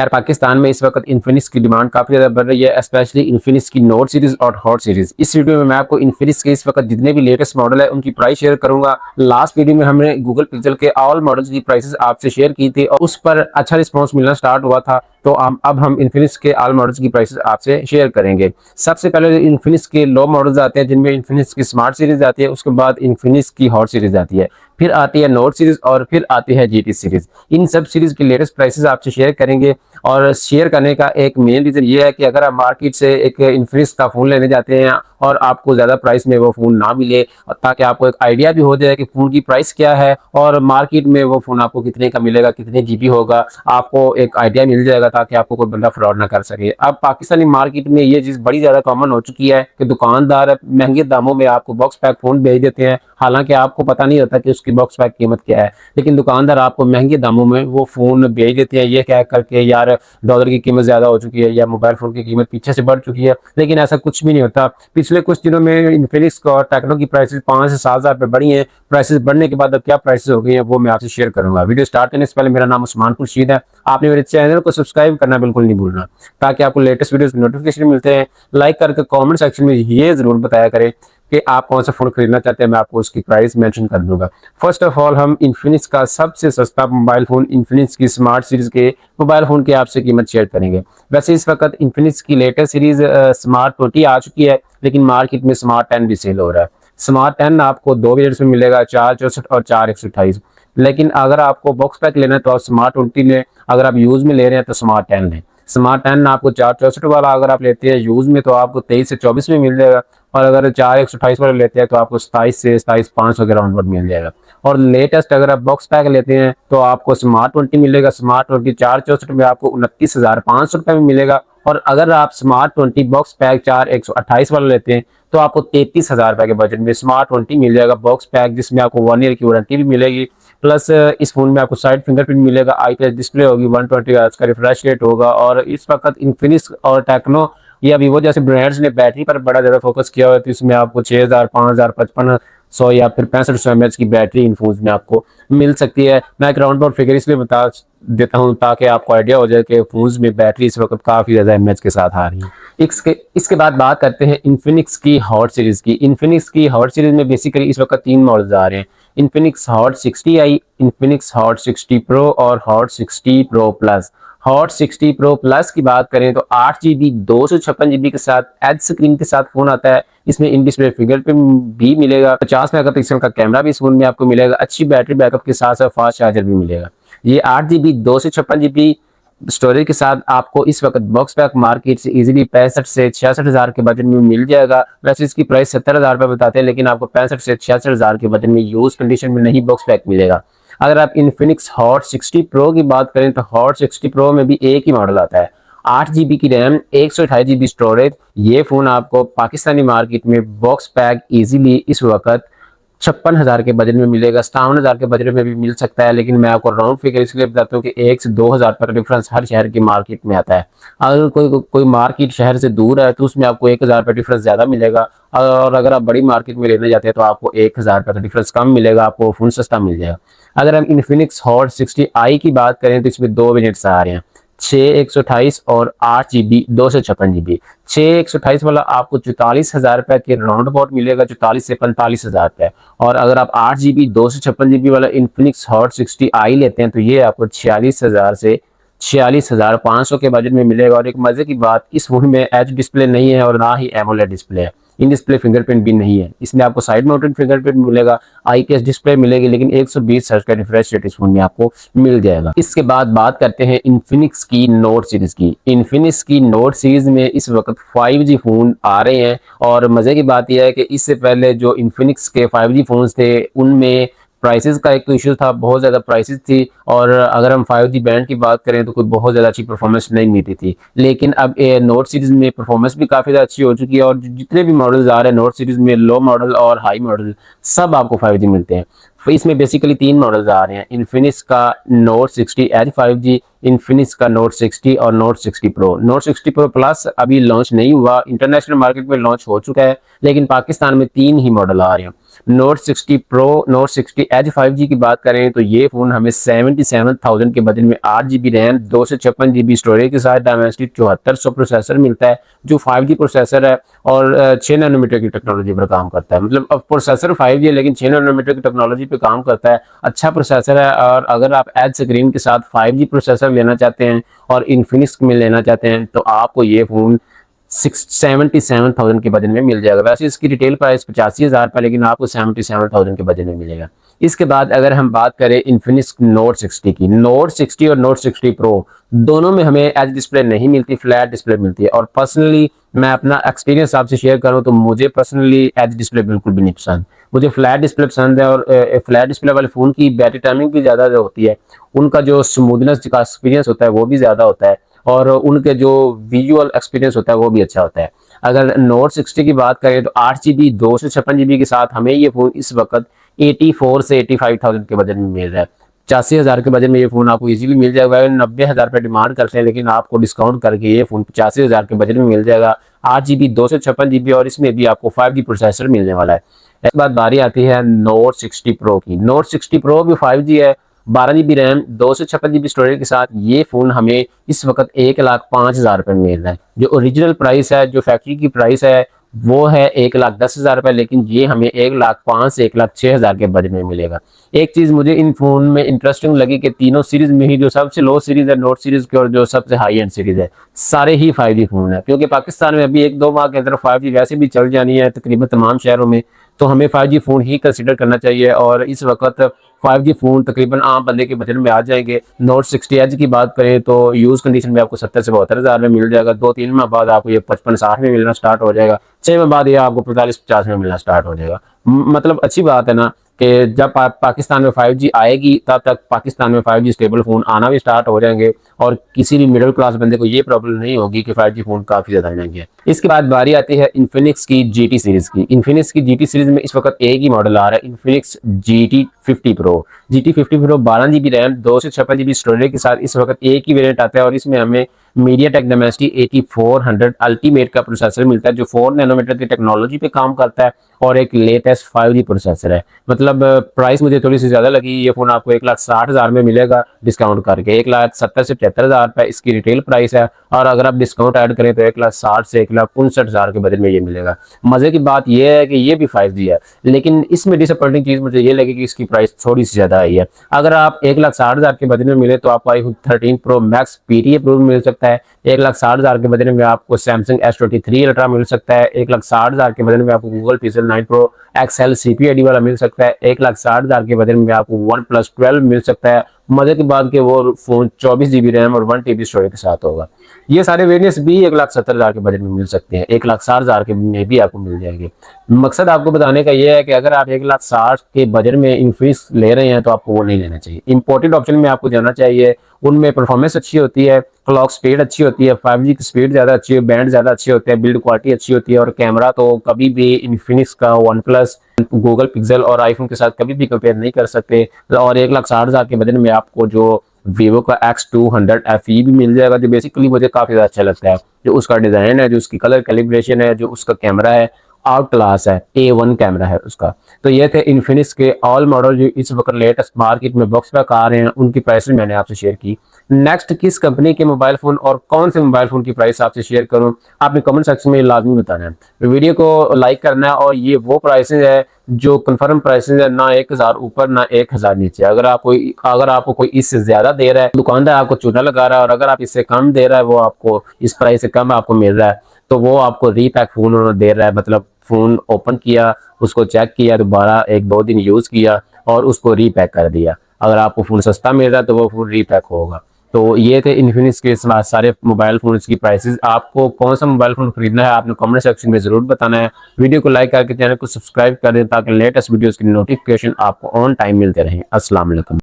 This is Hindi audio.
यार पाकिस्तान में इस वक्त इन्फिनिक्स की डिमांड काफी ज्यादा बढ़ रही है, स्पेशली इन्फिनिक्स की नोट सीरीज और हॉट सीरीज। इस वीडियो में मैं आपको इन्फिनिक्स के इस वक्त जितने भी लेटेस्ट मॉडल है उनकी प्राइस शेयर करूंगा। लास्ट वीडियो में हमने गूगल पिक्सल के ऑल मॉडल्स की प्राइसेस आपसे शेयर की थी और उस पर अच्छा रिस्पॉन्स मिलना स्टार्ट हुआ था। तो अब हम इन्फिनिक्स के ऑल मॉडल्स की प्राइसेस आपसे शेयर करेंगे। सबसे पहले इन्फिनिक्स के लो मॉडल्स आते हैं जिनमें इन्फिनिक्स की स्मार्ट सीरीज आती है, उसके बाद इन्फिनिक्स की हॉट सीरीज आती है, फिर आती है नोट सीरीज और फिर आती है जीटी सीरीज। इन सब सीरीज की लेटेस्ट प्राइसेस आपसे शेयर करेंगे। और शेयर करने का एक मेन रीजन ये है कि अगर आप मार्केट से एक इन्फिनिक्स का फोन लेने जाते हैं और आपको ज्यादा प्राइस में वो फोन ना मिले, ताकि आपको एक आइडिया भी हो जाए कि फोन की प्राइस क्या है और मार्केट में वो फोन आपको कितने का मिलेगा, कितने जीबी होगा, आपको एक आइडिया मिल जाएगा ताकि आपको कोई बंदा फ्रॉड ना कर सके। अब पाकिस्तानी मार्केट में ये चीज बड़ी ज्यादा कॉमन हो चुकी है कि दुकानदार महंगे दामों में आपको बॉक्स पैक फोन भेज देते हैं, हालांकि आपको पता नहीं होता कि उसकी बॉक्स पैक कीमत क्या है, लेकिन दुकानदार आपको महंगे दामों में वो फोन भेज देते हैं ये कह करके यार डॉलर की कीमत ज्यादा हो चुकी है या मोबाइल फोन की कीमत पीछे से बढ़ चुकी है। लेकिन ऐसा कुछ भी नहीं होता। पिछले कुछ दिनों में इन्फिनिक्स और टेक्नो की प्राइसेस 5 से 7 हज़ार रुपये बढ़ी हैं। प्राइसेस बढ़ने के बाद अब क्या प्राइसेस हो गई हैं वो मैं आपसे शेयर करूंगा। वीडियो स्टार्ट करने से पहले मेरा नाम उस्मान खुर्शीद है, आपने मेरे चैनल को सब्सक्राइब करना बिल्कुल नहीं भूलना ताकि आपको लेटेस्ट वीडियोस नोटिफिकेशन मिलते हैं। लाइक करके कमेंट सेक्शन में ये जरूर बताया करें कि आप कौन सा फोन खरीदना चाहते हैं, मैं आपको उसकी प्राइस मेंशन कर दूंगा। फर्स्ट ऑफ ऑल हम इन्फिनिक्स का सबसे सस्ता मोबाइल फोन इन्फिनिक्स की स्मार्ट सीरीज के मोबाइल फोन की आपसे कीमत शेयर करेंगे। वैसे इस वक्त इन्फिनिक्स की लेटेस्ट सीरीज स्मार्ट 20 आ चुकी है, लेकिन मार्केट में स्मार्ट 10 भी सेल हो रहा है। स्मार्ट 10 आपको दो वेरिएंट्स में मिलेगा, 464 और 428। लेकिन अगर आपको बॉक्स पैक लेना है तो आप स्मार्ट 20 लें, अगर आप यूज में ले रहे हैं तो स्मार्ट 10 लें। स्मार्ट 10 आपको 464 वाला अगर आप लेते हैं यूज में तो आपको 23 से 24 में मिल जाएगा, और अगर 4 128 वाला लेते हैं तो आपको 27 से 27,500 के राउंड मिल जाएगा। और लेटेस्ट अगर आप बॉक्स पैक लेते हैं तो आपको स्मार्ट 20 मिलेगा। स्मार्ट 20 464 में आपको 29,500 रुपये में मिलेगा। और अगर आप स्मार्ट 20 बॉक्स पैक 4 128 वाला लेते हैं तो आपको 33,000 रुपये के बजट में स्मार्ट 20 मिल जाएगा बॉक्स पैक, जिसमें आपको 1 ईयर की वारंटी भी मिलेगी। प्लस इस फोन में आपको साइड फिंगरप्रिंट मिलेगा, आईपीएस डिस्प्ले होगी, 120 हर्ट्ज का रिफ्रेश रेट होगा। और इस वक्त इन्फिनिक्स और टेक्नो या वीवो जैसे ब्रांड्स ने बैटरी पर बड़ा ज्यादा फोकस किया हुआ है, तो इसमें आपको 6,000 5,000 5500 या फिर 6500 mAh की बैटरी इन फोन्स में आपको मिल सकती है। मैं एक राउंड अबाउट फिगर इसलिए बता देता हूं ताकि आपको आइडिया हो जाए कि फोन्स में बैटरी इस वक्त काफी ज्यादा mAh के साथ आ रही है। इसके बाद बात करते हैं इन्फिनिक्स की हॉट सीरीज की। इन्फिनिक्स की हॉट सीरीज में बेसिकली इस वक्त 3 मॉडल्स आ रहे हैं, Infinix hot 60i, Infinix hot 60 pro और hot 60 pro plus. Hot 60 pro plus की बात करें तो 8GB 256GB के साथ एच स्क्रीन के साथ फोन आता है। इसमें इन डिस्प्ले फिंगरप्रिंट भी मिलेगा, 50 मेगापिक्सल का कैमरा भी इस फोन में आपको मिलेगा, अच्छी बैटरी बैकअप के साथ साथ फास्ट चार्जर भी मिलेगा। ये 8GB 256GB स्टोरेज के साथ आपको इस वक्त बॉक्स पैक मार्केट से इजीली 65 से 66 हज़ार के बजट में मिल जाएगा। वैसे इसकी प्राइस 70 हज़ार रुपये बताते हैं, लेकिन आपको 65 से 66 हज़ार के बजट में यूज कंडीशन में नहीं बॉक्स पैक मिलेगा। अगर आप इन्फिनिक्स हॉट 60 प्रो की बात करें तो हॉट 60 प्रो में भी एक ही मॉडल आता है, 8GB की रैम, 128GB स्टोरेज। ये फोन आपको पाकिस्तानी मार्केट में बॉक्स पैक इजीली इस वक्त 56 हज़ार के बजट में मिलेगा, 57 हज़ार के बजट में भी मिल सकता है। लेकिन मैं आपको राउंड फिगर इसलिए बताता हूँ कि 1 से 2 हज़ार का डिफरेंस हर शहर की मार्केट में आता है। अगर कोई मार्केट शहर से दूर है तो उसमें आपको 1 हज़ार का डिफरेंस ज्यादा मिलेगा, और अगर आप बड़ी मार्केट में लेने जाते हैं तो आपको 1 हज़ार का डिफरेंस कम मिलेगा, आपको फोन सस्ता मिल जाएगा। अगर हम इन्फिनिक्स हॉट 60i की बात करें तो इसमें 2 वेरिएंट्स आ रहे हैं, 6 128 और 8GB 256GB। 6 128 वाला आपको 44 हज़ार रुपये के राउंड अबाउट मिलेगा, 44 से 45 हज़ार रुपये। और अगर आप 8GB 256GB वाला इन्फिनिक्स हॉट 60i लेते हैं तो ये आपको 46 हज़ार से 46,500 के बजट में मिलेगा। और एक मजे की बात, इस फोन में एच डिस्प्ले नहीं है और ना ही एमोलेड डिस्प्ले है, इन डिस्प्ले फिंगरप्रिंट भी नहीं है। इसमें आपको साइड माउंटेड फिंगरप्रिंट मिलेगा, आईपीएस डिस्प्ले मिलेगी, लेकिन 120 हर्ट्ज का रिफ्रेश रेट इस फोन में आपको मिल जाएगा। इसके बाद बात करते हैं इन्फिनिक्स की नोट सीरीज की। इन्फिनिक्स की नोट सीरीज में इस वक्त 5G फोन आ रहे हैं, और मजे की बात यह है कि इससे पहले जो इन्फिनिक्स के 5G फोन थे उनमें प्राइसेस का एक तो इशू था, बहुत ज़्यादा प्राइसेस थी, और अगर हम 5G बैंड की बात करें तो कोई बहुत ज़्यादा अच्छी परफॉर्मेंस नहीं मिलती थी। लेकिन अब नोट सीरीज़ में परफॉर्मेंस भी काफ़ी ज़्यादा अच्छी हो चुकी है, और जितने भी मॉडल्स आ रहे हैं नोट सीरीज़ में, लो मॉडल और हाई मॉडल, सब आपको 5G मिलते हैं। इसमें बेसिकली 3 मॉडल्स आ रहे हैं, इन्फिनिक्स का नोट 60 एच 5G, इन्फिनिक्स का नोट 60 और note 60 pro. Note 60 pro plus अभी लॉन्च नहीं हुआ, इंटरनेशनल मार्केट में लॉन्च हो चुका है, लेकिन पाकिस्तान में 3 ही मॉडल आ रहे हैं। Note 60 pro, note 60 as 5G की बात करें तो ये फ़ोन हमें 77,000 के बजट में 8 GB रैम, 256 GB स्टोरेज के साथ डायमेंसिटी 7400 प्रोसेसर मिलता है, जो 5G प्रोसेसर है और 6 नैनोमीटर की टेक्नोलॉजी पर काम करता है। मतलब अब प्रोसेसर 5G है लेकिन 6 नैनोमीटर की टेक्नोलॉजी पे काम करता है। अच्छा प्रोसेसर है, और अगर आप एज स्क्रीन के साथ 5G प्रोसेसर लेना चाहते हैं और इन्फिनिक्स में लेना चाहते हैं तो आपको ये फ़ोन 77,000 के बजट में मिल जाएगा। वैसे इसकी रिटेल प्राइस 85,000 रुपये, लेकिन आपको 77,000 के बजट में मिलेगा। इसके बाद अगर हम बात करें इन्फिनिक्स नोट 60 की, नोट 60 और नोट 60 प्रो दोनों में हमें एच डिस्प्ले नहीं मिलती, फ्लैट डिस्प्ले मिलती है। और पर्सनली मैं अपना एक्सपीरियंस आपसे शेयर करूं तो मुझे पर्सनली एच डिस्प्ले बिल्कुल भी नहीं पसंद, मुझे फ्लैट डिस्प्ले पसंद है। और फ्लैट डिस्प्ले वाले फ़ोन की बैटरी टाइमिंग भी ज़्यादा होती है, उनका जो स्मूथनेस का एक्सपीरियंस होता है वो भी ज़्यादा होता है, और उनके जो विजुअल एक्सपीरियंस होता है वो भी अच्छा होता है। अगर नोट 60 की बात करें तो 8 GB 256 GB के साथ हमें ये फ़ोन इस वक्त 84 से 85,000 के बजट में मिल रहा है। 85,000 के बजट में ये फ़ोन आपको इजीली मिल जाएगा। 90,000 रुपये डिमांड करते हैं, लेकिन आपको डिस्काउंट करके ये फ़ोन 85,000 के बजट में मिल जाएगा। 8 GB 256 GB और इसमें भी आपको 5G प्रोसेसर मिलने वाला है। इस बात बारी आती है नोट 60 प्रो की। नोट 60 प्रो भी 5G है, 12 GB रैम, 256 GB स्टोरेज के साथ ये फ़ोन हमें इस वक्त 1,05,000 रुपये में मिल रहा है। जो ओरिजिनल प्राइस है, जो फैक्ट्री की प्राइस है वो है 1,10,000 रुपये, लेकिन ये हमें 1,05,000 से 1,06,000 के बजट में मिलेगा। एक चीज़ मुझे इन फ़ोन में इंटरेस्टिंग लगी कि तीनों सीरीज़ में ही जो सबसे लो सीरीज़ है नोट सीरीज़ की और जो सबसे हाई एंड सीरीज़ है, सारे ही 5G फ़ोन है। क्योंकि पाकिस्तान में अभी 1-2 माह के अंदर 5G वैसे भी चल जानी है तकरीबन तमाम शहरों में, तो हमें 5G फ़ोन ही कंसिडर करना चाहिए। और इस वक्त 5G फ़ोन तकरीबन आम बंदे के बजट में आ जाएंगे। नोट 60 एच की बात करें तो यूज़ कंडीशन में आपको 70 से 72,000 में मिल जाएगा। 2-3 माह बाद आपको ये 55-60 में मिलना स्टार्ट हो जाएगा। 6 माह बाद ये आपको 45-50 में मिलना स्टार्ट हो जाएगा। मतलब अच्छी बात है ना कि जब पाकिस्तान में 5G आएगी तब तक पाकिस्तान में 5G स्टेबल फ़ोन आना भी स्टार्ट हो जाएंगे, और किसी भी मिडिल क्लास बंदे को ये प्रॉब्लम नहीं होगी कि 5G फ़ोन काफ़ी ज़्यादा महंगे हैं। इसके बाद बारी आती है इन्फिनिक्स की GT सीरीज़ की। इन्फिनिक्स की GT सीरीज़ में इस वक्त एक ही मॉडल आ रहा है, Infinix GT 50 pro. GT 50 pro 12 GB RAM, 256 GB storage के साथ इस वक्त एक ही वेरिएंट आता है, और इसमें हमें मीडियाटेक डायमेंसिटी 8400 अल्टीमेट का प्रोसेसर मिलता है, जो 4 नैनोमीटर की टेक्नोलॉजी पे काम करता है, और एक लेटेस्ट 5G प्रोसेसर है। मतलब प्राइस मुझे थोड़ी सी ज़्यादा लगी। ये फ़ोन आपको 1,60,000 में मिलेगा डिस्काउंट करके। 1,70,000 से 75,000 रुपये इसकी रिटेल प्राइस है, और अगर आप डिस्काउंट ऐड करें तो 1,60,000 से 1,65,000 के बजट में ये मिलेगा। मज़े की बात यह है कि ये भी 5G है, लेकिन इसमें डिसअपॉइंटिंग चीज़ मुझे ये लगी कि इसकी प्राइस थोड़ी सी ज़्यादा आई है। अगर आप 1,60,000 के बजट में मिले तो आपको iPhone 13 Pro Max PTA approve मिल सकता है। 1,60,000 के बजट में आपको Samsung S23 Ultra मिल सकता है। 1,60,000 के बजट में आपको Google Pixel 9 Pro XL CPU वाला मिल सकता है। 1,60,000 के बजट में आपको OnePlus 12 मिल सकता है। मजे की बात कि वो फ़ोन 24 GB रैम और 1 TB स्टोरेज के साथ होगा। ये सारे वेरिएंट्स भी 1,70,000 के बजट में मिल सकते हैं, 1,60,000 के में भी आपको मिल जाएंगे। मकसद आपको बताने का ये है कि अगर आप 1,60,000 के बजट में इन्फिनिक्स ले रहे हैं तो आपको वो नहीं लेना चाहिए। इंपोर्टेड ऑप्शन में आपको जाना चाहिए, उनमें परफॉर्मेंस अच्छी होती है, क्लॉक स्पीड अच्छी होती है, 5G की स्पीड ज़्यादा अच्छी है, बैंड ज़्यादा अच्छे होते हैं, बिल्ड क्वालिटी अच्छी होती है, और कैमरा तो कभी भी इन्फिनिक्स का OnePlus, गूगल पिक्सल और आईफोन के साथ कभी भी कंपेयर नहीं कर सकते। और 1,60,000 के बजट में आपको जो वीवो का X200 FE भी मिल जाएगा, जो बेसिकली मुझे काफ़ी ज़्यादा अच्छा लगता है। जो उसका डिज़ाइन है, जो उसकी कलर कैलिब्रेशन है, जो उसका कैमरा है, आउट क्लास है, A1 कैमरा है उसका। तो ये थे इन्फिनिक्स के ऑल मॉडल जो इस वक्त लेटेस्ट मार्केट में बॉक्स पैक आ रहे हैं, उनकी प्राइसेस मैंने आपसे शेयर की। नेक्स्ट किस कंपनी के मोबाइल फ़ोन और कौन से मोबाइल फ़ोन की प्राइस आपसे शेयर करूं, आपने कमेंट सेक्शन में लाजमी बताना है। वीडियो को लाइक करना है, और ये वो प्राइसेस है जो कंफर्म प्राइसेस है, ना 1,000 ऊपर ना 1,000 नीचे। अगर आपको कोई इससे ज़्यादा दे रहा है, दुकानदार आपको चूना लगा रहा है, और अगर आप इससे कम दे रहा है, वो आपको इस प्राइस से कम आपको मिल रहा है, तो वो आपको रीपैक फ़ोन दे रहा है। मतलब फ़ोन ओपन किया, उसको चेक किया, दोबारा 1-2 दिन यूज़ किया और उसको रीपैक कर दिया। अगर आपको फ़ोन सस्ता मिल रहा है तो वो फ़ोन रीपैक होगा। तो ये थे इन्फिनिक्स के सारे मोबाइल फ़ोन्स की प्राइसेस। आपको कौन सा मोबाइल फ़ोन खरीदना है आपने कमेंट सेक्शन में ज़रूर बताना है। वीडियो को लाइक करके चैनल को सब्सक्राइब कर दें ताकि लेटेस्ट वीडियोज़ की नोटिफिकेशन आपको ऑन टाइम मिलते रहें। अस्सलाम वालेकुम।